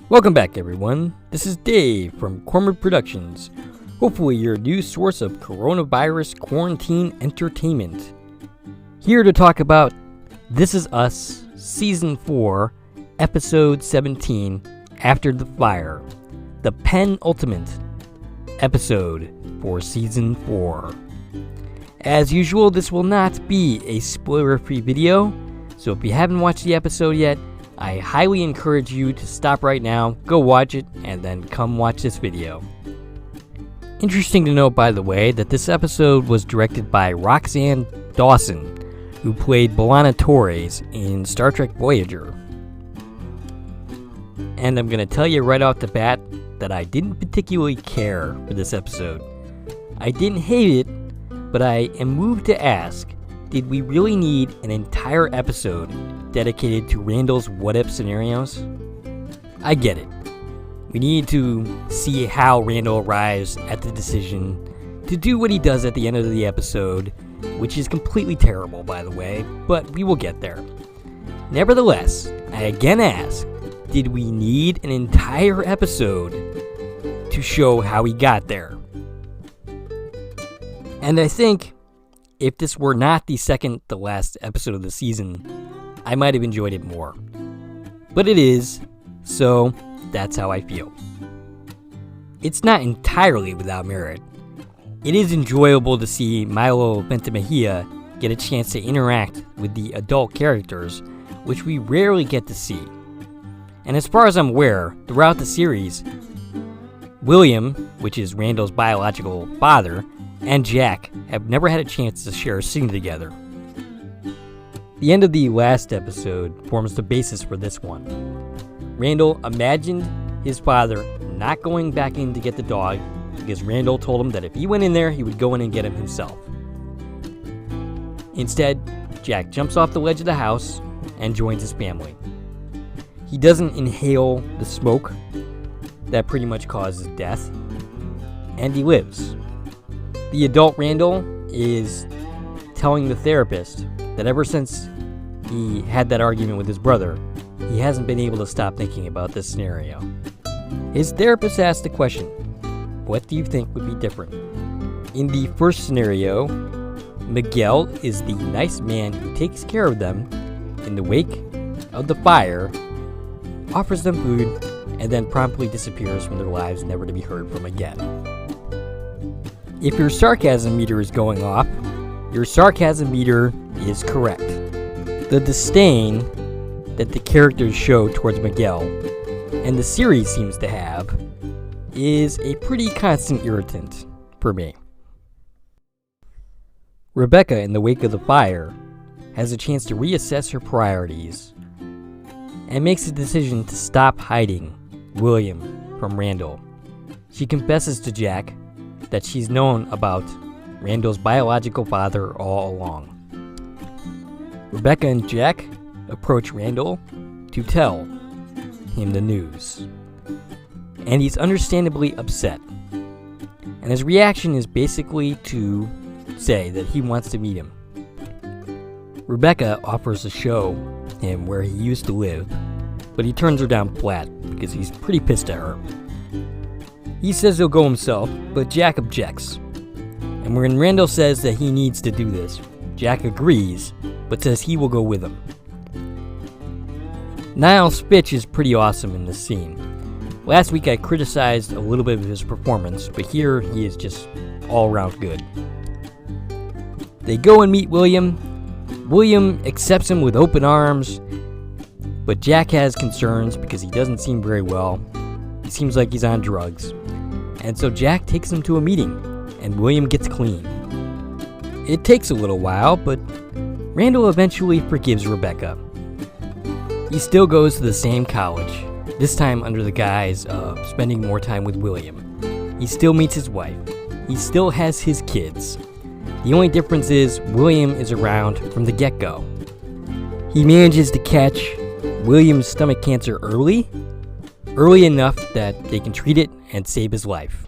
Welcome back, everyone. This is Dave from Cormor Productions, hopefully your new source of coronavirus quarantine entertainment. Here to talk about This Is Us, Season 4, Episode 17, After the Fire, the penultimate episode for Season 4. As usual, this will not be a spoiler-free video, so if you haven't watched the episode yet, I highly encourage you to stop right now, go watch it, and then come watch this video. Interesting to note, by the way, that this episode was directed by Roxanne Dawson, who played B'Elanna Torres in Star Trek Voyager. And I'm going to tell you right off the bat that I didn't particularly care for this episode. I didn't hate it, but I am moved to ask, did we really need an entire episode dedicated to Randall's what-if scenarios? I get it. We need to see how Randall arrives at the decision to do what he does at the end of the episode, which is completely terrible, by the way, but we will get there. Nevertheless, I again ask, did we need an entire episode to show how he got there? And I think if this were not the second to last episode of the season, I might have enjoyed it more. But it is, so that's how I feel. It's not entirely without merit. It is enjoyable to see Milo Ventimiglia get a chance to interact with the adult characters, which we rarely get to see. And as far as I'm aware, throughout the series, William, which is Randall's biological father, and Jack have never had a chance to share a scene together. The end of the last episode forms the basis for this one. Randall imagined his father not going back in to get the dog because Randall told him that if he went in there, he would go in and get him himself. Instead, Jack jumps off the ledge of the house and joins his family. He doesn't inhale the smoke that pretty much causes death, and he lives. The adult Randall is telling the therapist that ever since he had that argument with his brother, he hasn't been able to stop thinking about this scenario. His therapist asked the question, what do you think would be different? In the first scenario, Miguel is the nice man who takes care of them in the wake of the fire, offers them food, and then promptly disappears from their lives, never to be heard from again. If your sarcasm meter is going off, your sarcasm meter is correct. The disdain that the characters show towards Miguel, and the series seems to have, is a pretty constant irritant for me. Rebecca, in the wake of the fire, has a chance to reassess her priorities and makes a decision to stop hiding William from Randall. She confesses to Jack that she's known about Randall's biological father all along. Rebecca and Jack approach Randall to tell him the news, and he's understandably upset. And his reaction is basically to say that he wants to meet him. Rebecca offers to show him where he used to live, but he turns her down flat because he's pretty pissed at her. He says he'll go himself, but Jack objects. And when Randall says that he needs to do this, Jack agrees, but says he will go with him. Niles Fitch is pretty awesome in this scene. Last week I criticized a little bit of his performance, but here he is just all around good. They go and meet William. William accepts him with open arms, but Jack has concerns because he doesn't seem very well. He seems like he's on drugs. And so Jack takes him to a meeting, and William gets clean. It takes a little while, but Randall eventually forgives Rebecca. He still goes to the same college, this time under the guise of spending more time with William. He still meets his wife. He still has his kids. The only difference is William is around from the get-go. He manages to catch William's stomach cancer early enough that they can treat it and save his life.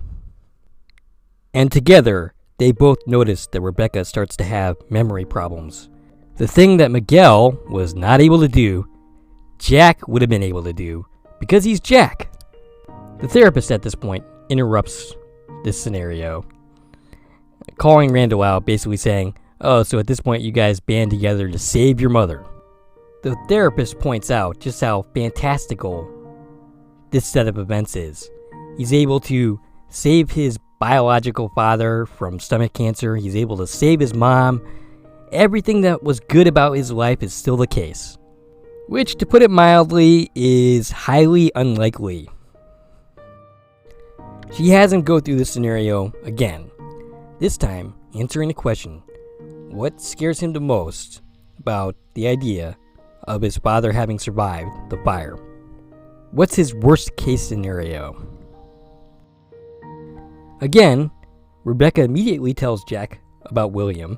And together, they both notice that Rebecca starts to have memory problems. The thing that Miguel was not able to do, Jack would have been able to do, because he's Jack. The therapist at this point interrupts this scenario, calling Randall out, basically saying, "Oh, so at this point you guys band together to save your mother." The therapist points out just how fantastical this set of events is. He's able to save his biological father from stomach cancer. He's able to save his mom. Everything that was good about his life is still the case, which, to put it mildly, is highly unlikely. She has him go through this scenario again, this time answering the question, what scares him the most about the idea of his father having survived the fire? What's his worst case scenario? Again, Rebecca immediately tells Jack about William,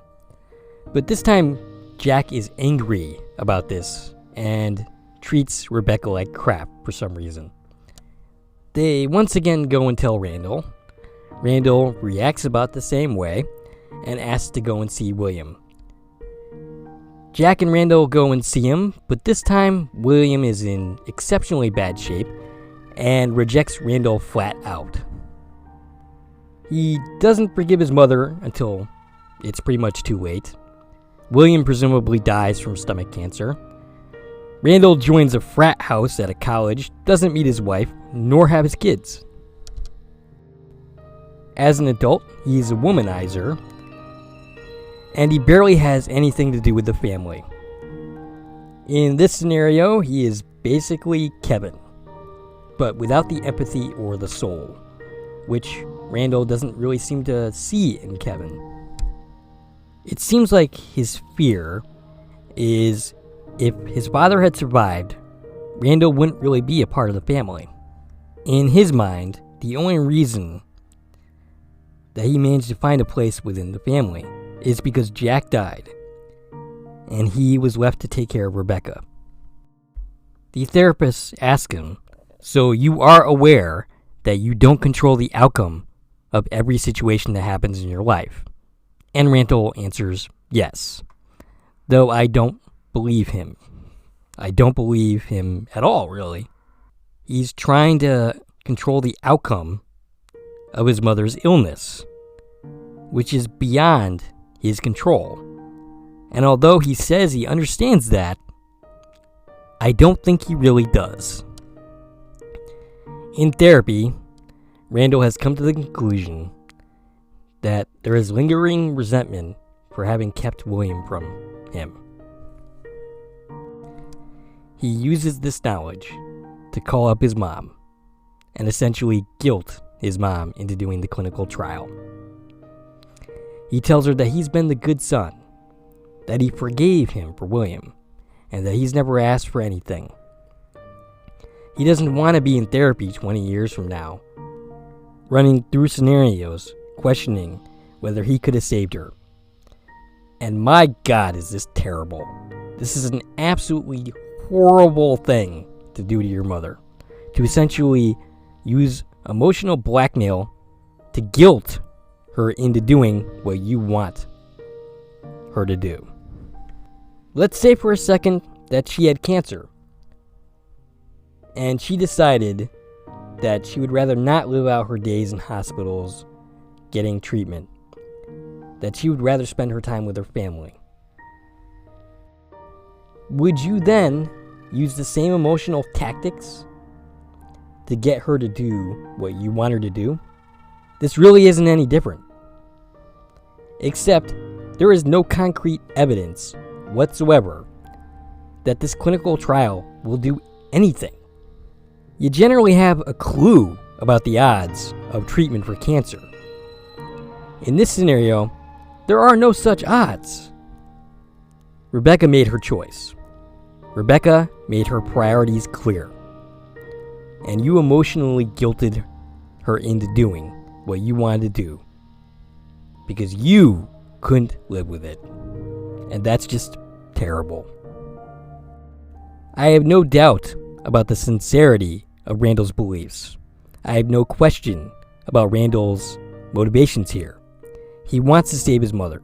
but this time Jack is angry about this and treats Rebecca like crap for some reason. They once again go and tell Randall. Randall reacts about the same way and asks to go and see William. Jack and Randall go and see him, but this time William is in exceptionally bad shape and rejects Randall flat out. He doesn't forgive his mother until it's pretty much too late. William presumably dies from stomach cancer. Randall joins a frat house at a college, doesn't meet his wife, nor have his kids. As an adult, he's a womanizer, and he barely has anything to do with the family. In this scenario, he is basically Kevin, but without the empathy or the soul, which Randall doesn't really seem to see in Kevin. It seems like his fear is if his father had survived, Randall wouldn't really be a part of the family. In his mind, the only reason that he managed to find a place within the family is because Jack died, and he was left to take care of Rebecca. The therapist asks him, "So you are aware that you don't control the outcome of every situation that happens in your life?" And Randall answers yes, though I don't believe him. I don't believe him at all, really. He's trying to control the outcome of his mother's illness, which is beyond his control. And although he says he understands that, I don't think he really does. In therapy, Randall has come to the conclusion that there is lingering resentment for having kept William from him. He uses this knowledge to call up his mom and essentially guilt his mom into doing the clinical trial. He tells her that he's been the good son, that he forgave him for William, and that he's never asked for anything. He doesn't want to be in therapy 20 years from now, running through scenarios, questioning whether he could have saved her. And my God, is this terrible. This is an absolutely horrible thing to do to your mother. To essentially use emotional blackmail to guilt her into doing what you want her to do. Let's say for a second that she had cancer, and she decided that she would rather not live out her days in hospitals getting treatment, that she would rather spend her time with her family. Would you then use the same emotional tactics to get her to do what you want her to do? This really isn't any different. Except there is no concrete evidence whatsoever that this clinical trial will do anything. You generally have a clue about the odds of treatment for cancer. In this scenario, there are no such odds. Rebecca made her choice. Rebecca made her priorities clear. And you emotionally guilted her into doing what you wanted to do because you couldn't live with it. And that's just terrible. I have no doubt about the sincerity of Randall's beliefs. I have no question about Randall's motivations here. He wants to save his mother.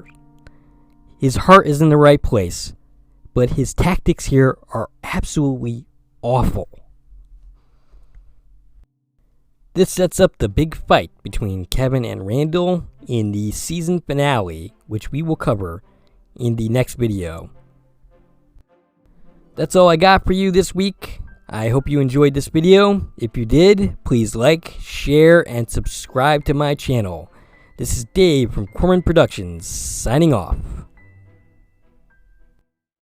His heart is in the right place, but his tactics here are absolutely awful. This sets up the big fight between Kevin and Randall in the season finale, which we will cover in the next video. That's all I got for you this week. I hope you enjoyed this video. If you did, please like, share, and subscribe to my channel. This is Dave from Corman Productions, signing off.